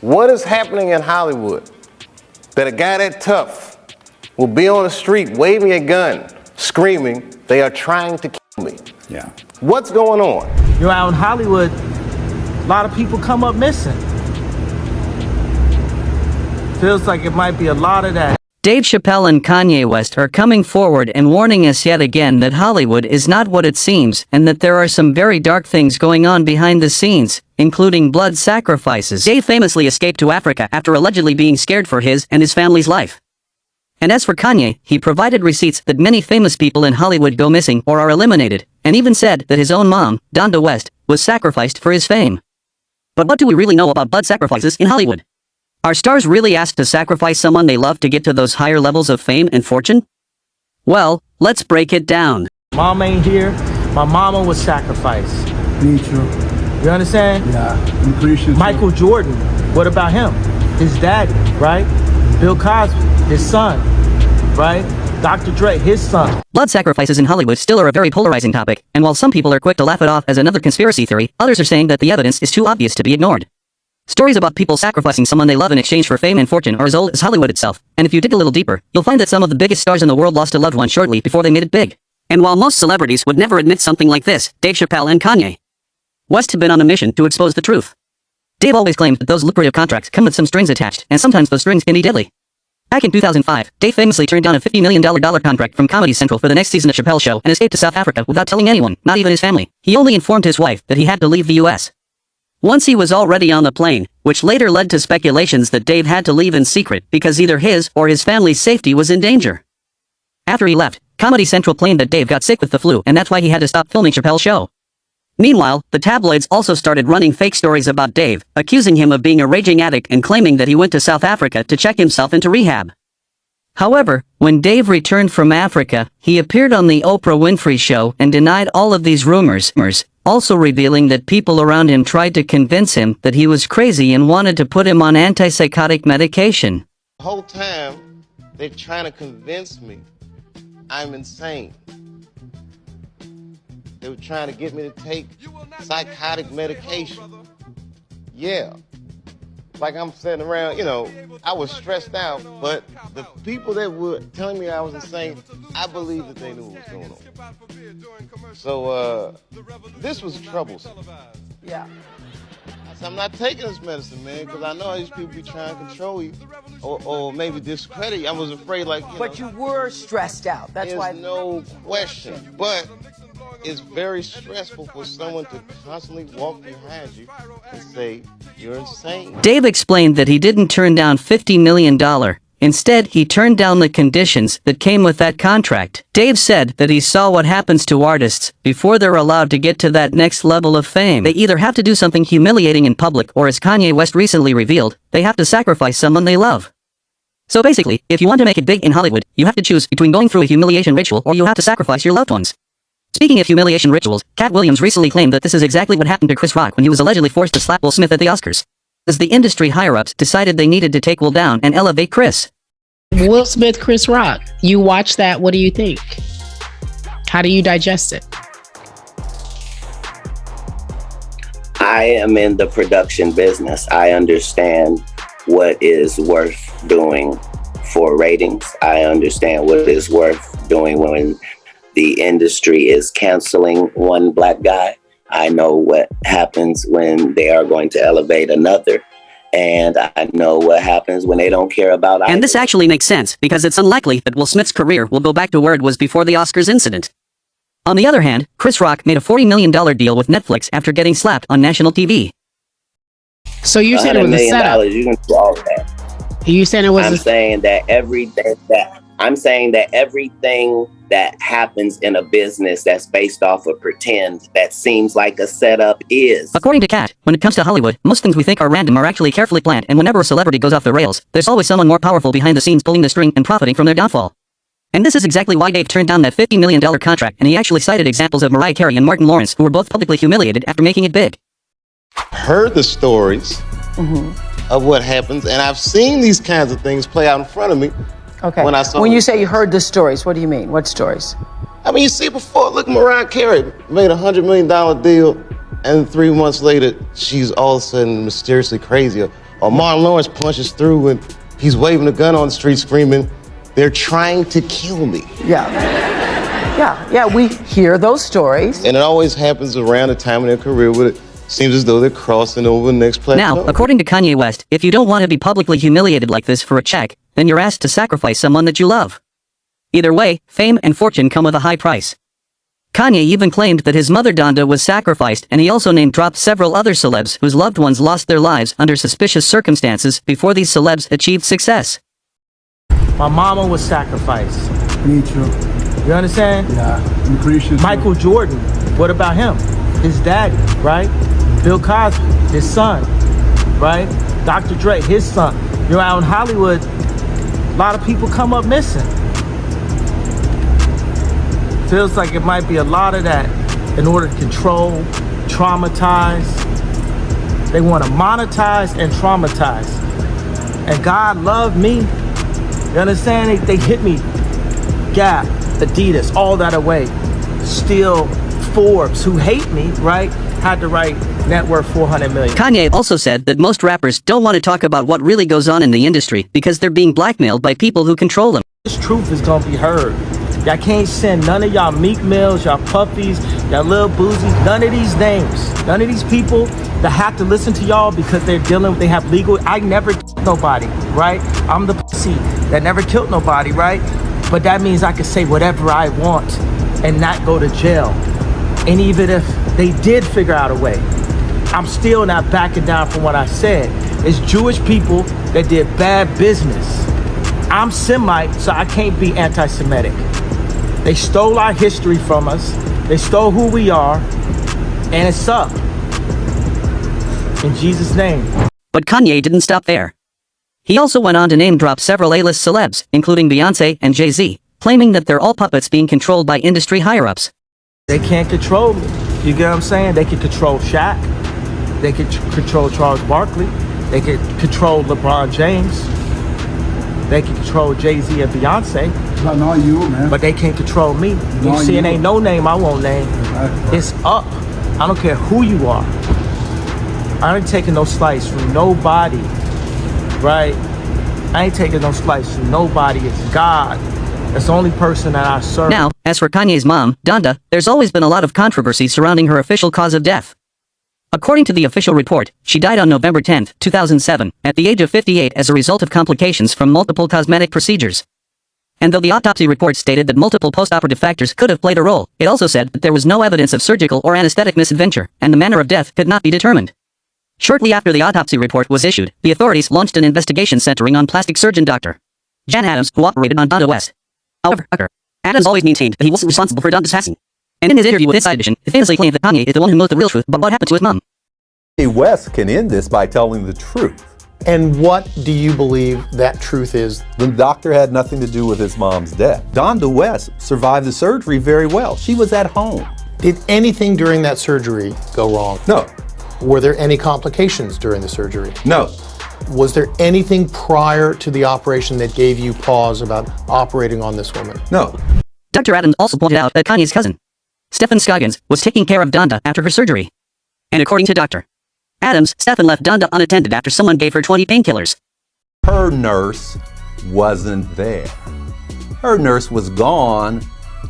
What is happening in Hollywood that a guy that tough will be on the street waving a gun, screaming, they are trying to kill me? Yeah. What's going on? You know, out in Hollywood, a lot of people come up missing. Feels like it might be a lot of that. Dave Chappelle and Kanye West are coming forward and warning us yet again that Hollywood is not what it seems and that there are some very dark things going on behind the scenes, including blood sacrifices. Dave famously escaped to Africa after allegedly being scared for his and his family's life. And as for Kanye, he provided receipts that many famous people in Hollywood go missing or are eliminated, and even said that his own mom, Donda West, was sacrificed for his fame. But what do we really know about blood sacrifices in Hollywood? Are stars really asked to sacrifice someone they love to get to those higher levels of fame and fortune? Well, let's break it down. Mom ain't here. My mama was sacrificed. Me too. You understand? Yeah, I'm pretty sure. Michael Jordan, what about him? His daddy, right? Bill Cosby, his son, right? Dr. Dre, his son. Blood sacrifices in Hollywood still are a very polarizing topic, and while some people are quick to laugh it off as another conspiracy theory, others are saying that the evidence is too obvious to be ignored. Stories about people sacrificing someone they love in exchange for fame and fortune are as old as Hollywood itself, and if you dig a little deeper, you'll find that some of the biggest stars in the world lost a loved one shortly before they made it big. And while most celebrities would never admit something like this, Dave Chappelle and Kanye West have been on a mission to expose the truth. Dave always claimed that those lucrative contracts come with some strings attached, and sometimes those strings can be deadly. Back in 2005, Dave famously turned down a $50 million contract from Comedy Central for the next season of Chappelle's show and escaped to South Africa without telling anyone, not even his family. He only informed his wife that he had to leave the US. Once he was already on the plane, which later led to speculations that Dave had to leave in secret because either his or his family's safety was in danger. After he left, Comedy Central claimed that Dave got sick with the flu and that's why he had to stop filming Chappelle's show. Meanwhile, the tabloids also started running fake stories about Dave, accusing him of being a raging addict and claiming that he went to South Africa to check himself into rehab. However, when Dave returned from Africa, he appeared on the Oprah Winfrey Show and denied all of these rumors, also revealing that people around him tried to convince him that he was crazy and wanted to put him on antipsychotic medication. The whole time, they're trying to convince me I'm insane. They were trying to get me to take psychotic medication. Yeah. Like I'm sitting around, you know, I was stressed out, but the people that were telling me I was insane, I believe that they knew what was going on. So, this was troublesome. Yeah. So I'm not taking this medicine, man, because I know these people be trying to control you or maybe discredit you. I was afraid, like, But you were stressed out. That's there's why. no question. But it's very stressful for someone to constantly walk behind you and say, you're insane. Dave explained that he didn't turn down $50 million. Instead, he turned down the conditions that came with that contract. Dave said that he saw what happens to artists before they're allowed to get to that next level of fame. They either have to do something humiliating in public or, as Kanye West recently revealed, they have to sacrifice someone they love. So basically, if you want to make it big in Hollywood, you have to choose between going through a humiliation ritual or you have to sacrifice your loved ones. Speaking of humiliation rituals, Cat Williams recently claimed that this is exactly what happened to Chris Rock when he was allegedly forced to slap Will Smith at the Oscars, as the industry higher-ups decided they needed to take Will down and elevate Chris. Will Smith, Chris Rock. You watch that, what do you think? How do you digest it? I am in the production business. I understand what is worth doing for ratings. I understand what is worth doing when the industry is canceling one black guy. I know what happens when they are going to elevate another. And I know what happens when they don't care about either. And this actually makes sense, because it's unlikely that Will Smith's career will go back to where it was before the Oscars incident. On the other hand, Chris Rock made a $40 million deal with Netflix after getting slapped on national TV. So you said it was a setup. You can do all that. You saying it was I'm saying that everything that happens in a business that's based off of pretend that seems like a setup is. According to Kat, when it comes to Hollywood, most things we think are random are actually carefully planned, and whenever a celebrity goes off the rails, there's always someone more powerful behind the scenes pulling the string and profiting from their downfall. And this is exactly why Dave turned down that $50 million contract, and he actually cited examples of Mariah Carey and Martin Lawrence, who were both publicly humiliated after making it big. Heard the stories of what happens, and I've seen these kinds of things play out in front of me. Okay. When you say you heard the stories, what do you mean? What stories? I mean, you see before, look, Mariah Carey made a $100 million deal, and 3 months later, she's all of a sudden mysteriously crazy Or Martin Lawrence punches through and he's waving a gun on the street screaming, "They're trying to kill me." Yeah, we hear those stories. And it always happens around the time in their career where it seems as though they're crossing over the next plateau. Now, according to Kanye West, if you don't want to be publicly humiliated like this for a check, then you're asked to sacrifice someone that you love. Either way, fame and fortune come with a high price. Kanye even claimed that his mother Donda was sacrificed, and he also name-dropped several other celebs whose loved ones lost their lives under suspicious circumstances before these celebs achieved success. My mama was sacrificed. Me too. You understand? Yeah, I'm Christian. Michael Jordan, what about him? His daddy, right? Bill Cosby, his son, right? Dr. Dre, his son. You know, out in Hollywood, a lot of people come up missing. Feels like it might be a lot of that in order to control, traumatize. They want to monetize and traumatize. And God loved me. You understand? They hit me. Gap, Adidas, all that away. Still, Forbes, who hate me, right, had to write net worth 400 million. Kanye also said that most rappers don't want to talk about what really goes on in the industry because they're being blackmailed by people who control them. This truth is gonna be heard. Y'all can't send none of y'all Meek Mills, y'all Puppies, y'all Lil Boozies, none of these names, none of these people that have to listen to y'all because they're dealing, they have legal. I never killed nobody, right? I'm the pussy that never killed nobody, right? But that means I can say whatever I want and not go to jail. And even if they did figure out a way, I'm still not backing down from what I said. It's Jewish people that did bad business. I'm Semite, so I can't be anti-Semitic. They stole our history from us. They stole who we are, and it's up. In Jesus' name. But Kanye didn't stop there. He also went on to name-drop several A-list celebs, including Beyonce and Jay-Z, claiming that they're all puppets being controlled by industry higher-ups. They can't control me. You get what I'm saying? They can control Shaq. They can control Charles Barkley. They can control LeBron James. They can control Jay-Z and Beyonce. But not you, man. But they can't control me. You see, it ain't no name I won't name. It's up. I don't care who you are. I ain't taking no slice from nobody, right? I ain't taking no slice from nobody. It's God. That's the only person that I serve. Now, as for Kanye's mom, Donda, there's always been a lot of controversy surrounding her official cause of death. According to the official report, she died on November 10, 2007, at the age of 58 as a result of complications from multiple cosmetic procedures. And though the autopsy report stated that multiple post-operative factors could have played a role, it also said that there was no evidence of surgical or anesthetic misadventure, and the manner of death could not be determined. Shortly after the autopsy report was issued, the authorities launched an investigation centering on plastic surgeon Dr. Jan Adams, who operated on Donda West. However, Adams always maintained that he wasn't responsible for Donda's passing. And in his interview with Inside Edition, he famously claimed that Kanye is the one who knows the real truth about what happened to his mom. Kanye West can end this by telling the truth. And what do you believe that truth is? The doctor had nothing to do with his mom's death. Donda West survived the surgery very well. She was at home. Did anything during that surgery go wrong? No. Were there any complications during the surgery? No. Was there anything prior to the operation that gave you pause about operating on this woman? No. Dr. Adams also pointed out that Kanye's cousin, Stephen Scoggins, was taking care of Donda after her surgery. And according to Dr. Adams, Stephen left Donda unattended after someone gave her 20 painkillers. Her nurse wasn't there. Her nurse was gone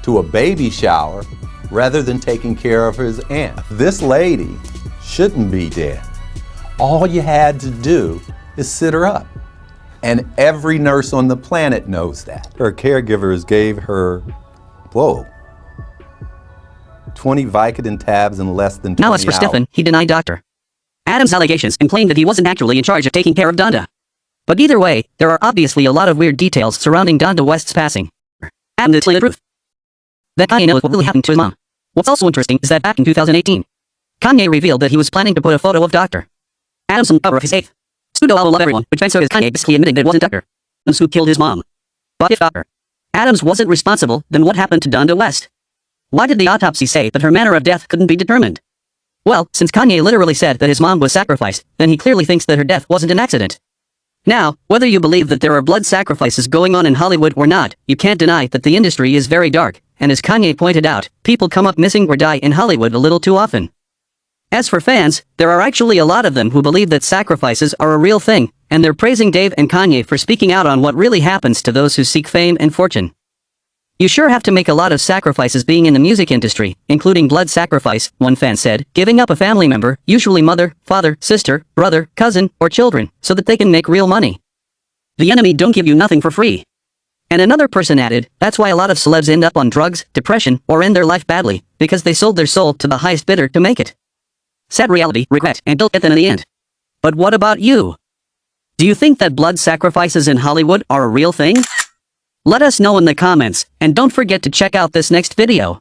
to a baby shower rather than taking care of his aunt. This lady shouldn't be dead. All you had to do is sit her up. And every nurse on the planet knows that. Her caregivers gave her, 20 Vicodin tabs in less than 20 Now as for hours. Stephen, he denied Dr. Adams' allegations and claimed that he wasn't actually in charge of taking care of Donda. But either way, there are obviously a lot of weird details surrounding Donda West's passing. Adams did the truth. That Kanye knows what really happened to his mom. What's also interesting is that back in 2018, Kanye revealed that he was planning to put a photo of Dr. Adams on the cover of his 8th studio album Love Everyone, which then is Kanye basically admitting that it wasn't Dr. Adams who killed his mom. But if Dr. Adams wasn't responsible, then what happened to Donda West? Why did the autopsy say that her manner of death couldn't be determined? Well, since Kanye literally said that his mom was sacrificed, then he clearly thinks that her death wasn't an accident. Now, whether you believe that there are blood sacrifices going on in Hollywood or not, you can't deny that the industry is very dark, and as Kanye pointed out, people come up missing or die in Hollywood a little too often. As for fans, there are actually a lot of them who believe that sacrifices are a real thing, and they're praising Dave and Kanye for speaking out on what really happens to those who seek fame and fortune. You sure have to make a lot of sacrifices being in the music industry, including blood sacrifice, one fan said, giving up a family member, usually mother, father, sister, brother, cousin, or children, so that they can make real money. The enemy don't give you nothing for free. And another person added, that's why a lot of celebs end up on drugs, depression, or end their life badly, because they sold their soul to the highest bidder to make it. Sad reality, regret, and guilt at the end. But what about you? Do you think that blood sacrifices in Hollywood are a real thing? Let us know in the comments, and don't forget to check out this next video.